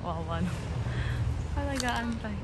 Wawa no. Talaga-antay.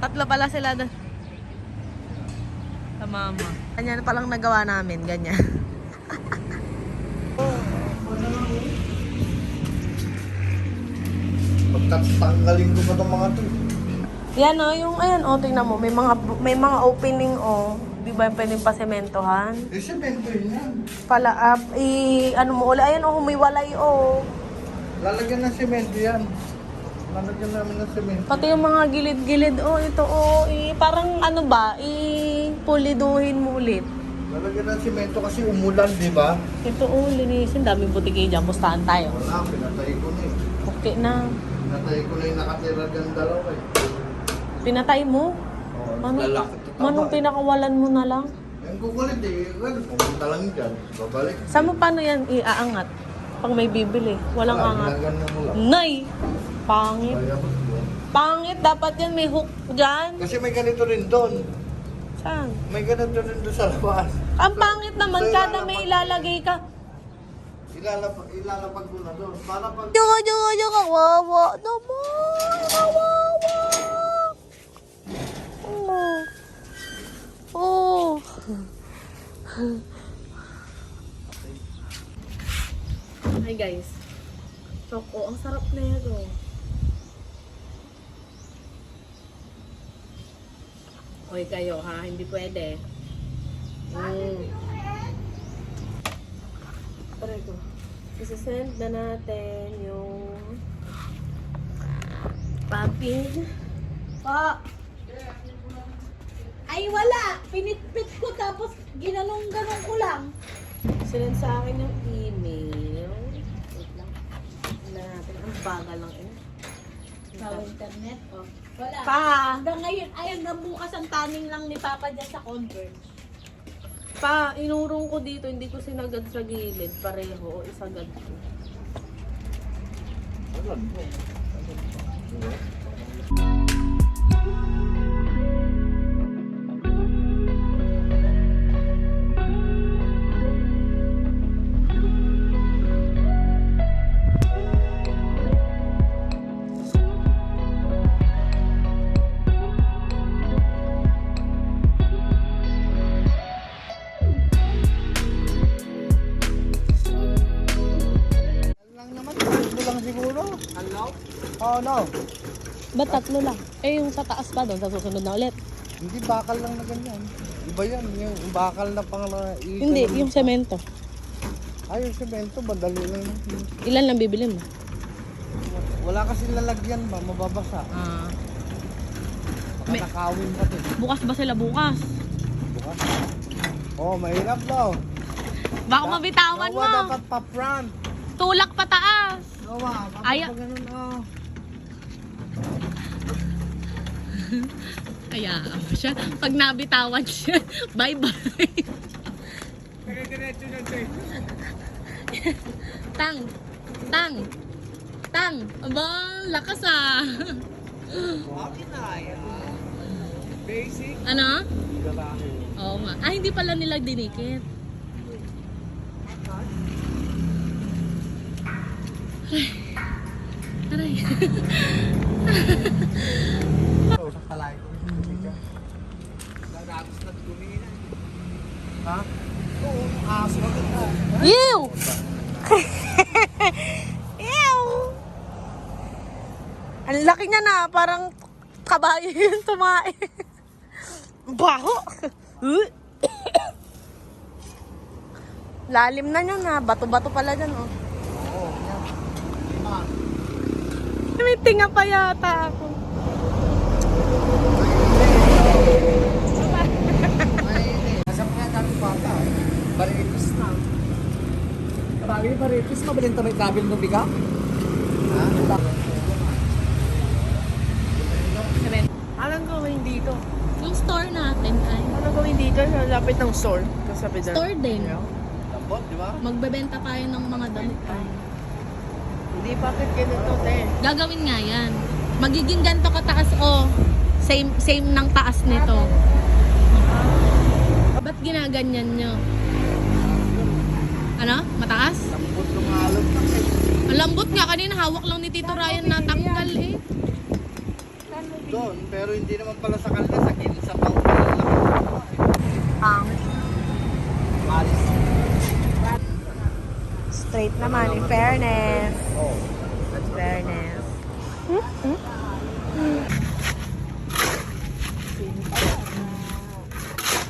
Tatlo pala sila doon. Sa mama. Ganyan palang nagawa namin, ganyan. Pagtatanggalin ko pa itong mga to. Yan o, yung ayan o, tingnan mo, may mga opening o. Di ba yung pwedeng pasementohan? Semento yan. Pala, ano mo ulit, ayan o, humiwalay o. Lalagyan ng semento yan. Lalagyan namin ng semento. Pati yung mga gilid-gilid o, ito o, parang ano ba, puliduhin mo ulit. Lalagyan ng semento kasi umulan, di ba? Ito o, linisin, daming butikay dyan, mustahan tayo. Wala, pinatay ko na eh. Okay na. Pinatay ko na yung nakatira dyan dalawa eh. Pinatay mo? Oo, lalaki ito. Manong pinakawalan mo na lang? Yung kukulit eh, well, pumunta lang dyan, babalik. Saan mo paano yan iaangat? Pag may bibili, walang angat. Ginagano mo lang. Nay! Pangit. Kaya mo yun. Pangit, dapat yan may hook dyan. Kasi may ganito rin doon. Saan? May ganito rin doon sa labas. Ang pangit naman, So, kada may ilalagay ka. Ilalapag ko na doon. Para pag... Kawawa naman! Kawawa! Oh. Hi guys. Choco, ang sarap na yan oh. Hoy kayo ha, hindi pwede. Tara ito. Isasend na natin yung puppy. Pa! Ay wala! Pinitpit ko tapos ginanong-ganong ko lang. Sinend sa akin yung email. Wait lang. Tignan natin. Ang bagal lang eh. Sa internet. Oh. Wala. Pa! Hanggang ngayon, ay hanggang bukas ang taning lang ni Papa dyan sa Converge. Pa, inurong ko dito. Hindi ko sinagad sa gilid. Pareho. O isagad ko. lang naman, ito lang siguro. Ano? Oh, no. Ba't tatlo lang? Eh, yung sa taas pa doon, sa susunod na ulit. Hindi bakal lang na ganyan. Iba yan, yung bakal na pang... Hindi, yung semento. Ay, yung semento, madali lang. Ilan lang bibilin mo? Wala kasi lalagyan ba, mababasa. Ah. Baka nakawin pa din. Bukas ba sila bukas? Bukas. Oh, mahirap daw. Baka mabitawan mo. Gawa dapat pa-front. Tulak pataas. Gawa, bakit Ay- pa ganun, oh. Kaya siya, pag nabitawan siya, bye-bye. Dire-diretso na ito eh. Tang! Tang! Tang! Aba, lakas ah. Bakit na yan? Basic. Ano? Lalaki. Oo nga. Ah, hindi pala nila dinikit. Aray. Sa kalay ko. Nagagos na dumina. Ha? Oo, aso agad na. Ew! Ew! Ang laki niya na, parang kabayo yung tumae. Baho! Lalim na yun ha. Bato-bato pala dyan oh. Oo, yan. Lima. May tinga pa yata ako. Nasa mga dami bata. Baritis na. Marami yung baritis. Mabalin may kabil ng biga. Ha? Anong gawin dito? Yung store natin ay Anong gawin dito sa lapit ng store? Kasabi dyan. store din. Lambot, di ba? Magbebenta tayo ng mga damit tayo. Hindi, bakit ganito, te? Gagawin nga yan. Magiging ganito kataas o same ng taas nito. Ba't ginaganyan nyo? Ano? Mataas? Lambot ng alog na kayo. Ang lambot nga. Kanina hawak lang ni Tito Ryan na tanggal eh. Doon, pero hindi naman pala sa kalna. Sa gilid sa pao. Ang Maris. straight naman, in fairness. Oo. Fairness.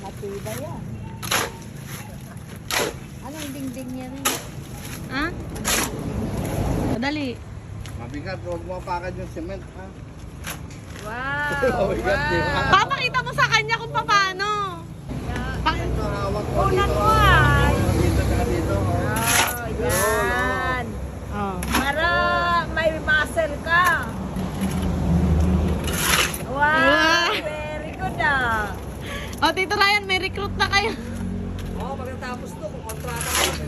Matibay yan. Anong dingding niya rin? Ha? Madali. Mabigat, huwag mo apakan yung cement, ha? Wow! Mabigat, di ba? Papakita mo sa kanya kung paano. Ito, hawak mo Unan dito. mo, ay! Dito, saka dito. Yan! Oh. Para may muscle ka. Wow! Wow. Very good ah! Oh, Tito Ryan, may recruit na kayo. Oo, pagkatapos to, kung kontrata ka.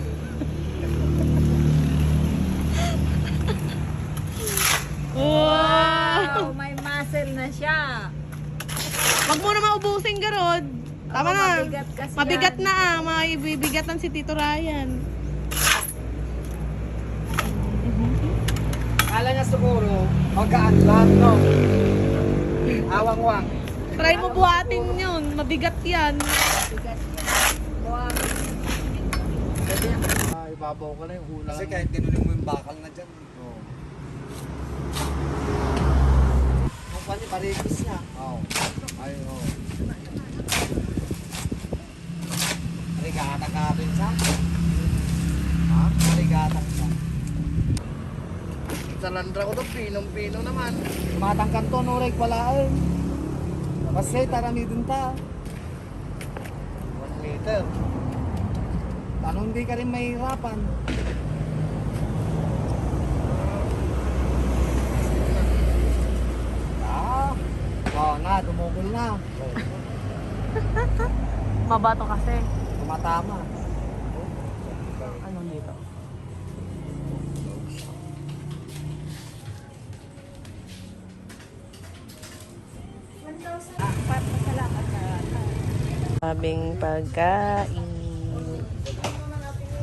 Wow! May muscle na siya. Wag mo na maubusin, Garod. Tama Oo, na. mabigat kasi Mabigat yan. na ah. Mabibigatan si Tito Ryan. Kala niya siguro, magaan lang, no? Awang-wang. Try mo buhatin yun. Mabigat yan. Mabigat yan. Wow. Ibabaw ko na yung ulang. Kasi kahit ginunin mo yung bakal na dyan. Oo. Kung pati parikis niya. Oo. Ay, oo. Rigata ka rin siya. Ha? Rigata ka. Sa landra ko to, pinong-pino naman. Matang kanto, no, reg pala ay. Kasi tarami din ta. 1 meter. Paano hindi ka rin mahirapan? Oh, na, tumukol na. Oh, Mabato kasi. tumatama. Ano dito? Sabing pagkain.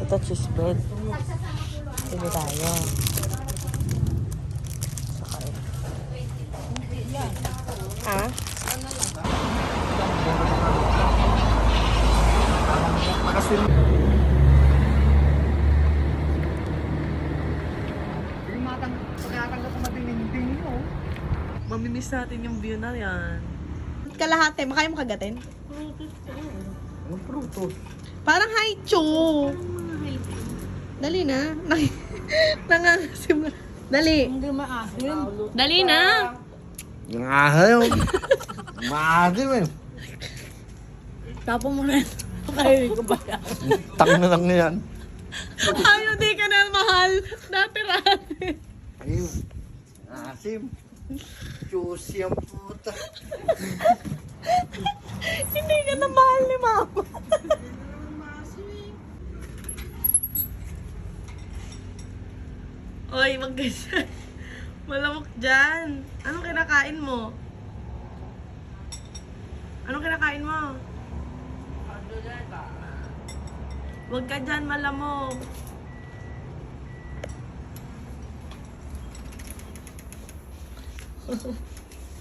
Ito cheese bread. Sige tayo. Saka ha? Makasin. Yung pagkatanggal sa matinding mo. Mamimiss natin yung view na yan. Kalahati, makaya mo kagatin? Anong pruto? Parang haicho. Dali na. Nangangasim na. Dali. Hindi maasim. Dali na. Yung ahaw. Maasim eh. Tapo mo na. Kaya ko ba yan? Tang na lang yan. Ayaw, di ka na mahal. Dati-rati. Ayun. Asim. Juicy ang puta. Hindi ka na mahal ni mama. Oy, magkasya. Malamok dyan. Anong kinakain mo? Anong kinakain mo? Huwag ka dyan, malamok.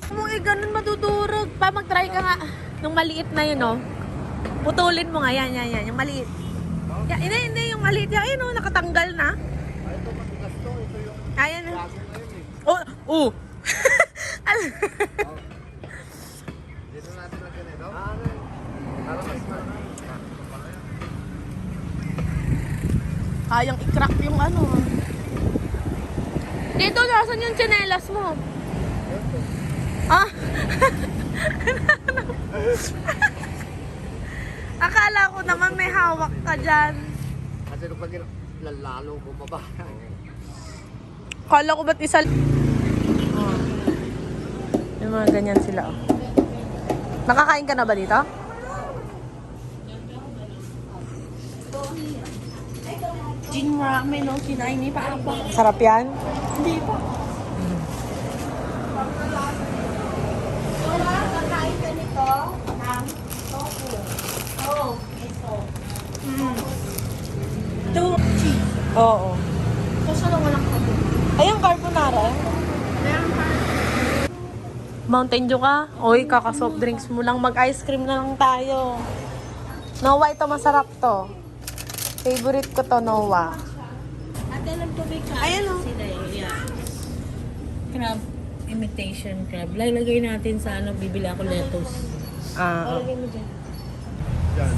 Mo ganun madudurog. Pa mag-try ka nga. Yung maliit na yun, oh. Putulin mo nga. Yan. Yung maliit. Yan, hindi. Yung maliit. Yan, ayun, oh. Nakatanggal na. Ay, ito matigas to. Ito yung Ayan. bago na yun eh. Oh. Dito natin lagyan ito. Para mas Kayang i-crack yung ano. Dito, nasan yung tsinelas mo? Ah? Akala ko naman may hawak ka dyan. Kasi nung pag lalo bumaba. Kala ko ba't isa... Oh. Yung mga ganyan sila. Oh. Nakakain ka na ba dito? Gin ramen, no? Kinain ni pa apa. Sarap yan? Hindi pa. Wala, kakain ka nito ng tofu. Oh, ito. Ito, cheese. Oo. Kasi lang walang kabu. Ayun, carbonara. Mountain Dew ka? Oy, kaka-soft drinks mo lang. Mag-ice cream na lang tayo. Nowa, ito masarap to. Favorite ko to, Nowa. Ate, nagtubig ka. Ayan, oh. Sila yeah. Crab, imitation crab. Lalagay natin sa ano, bibili ako lettuce. Ah, Lalagay mo dyan. Yan.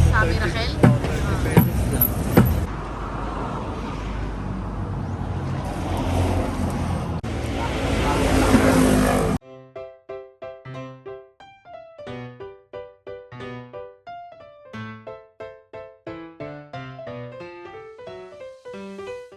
Sabi, Rachel? 30 pesos lang.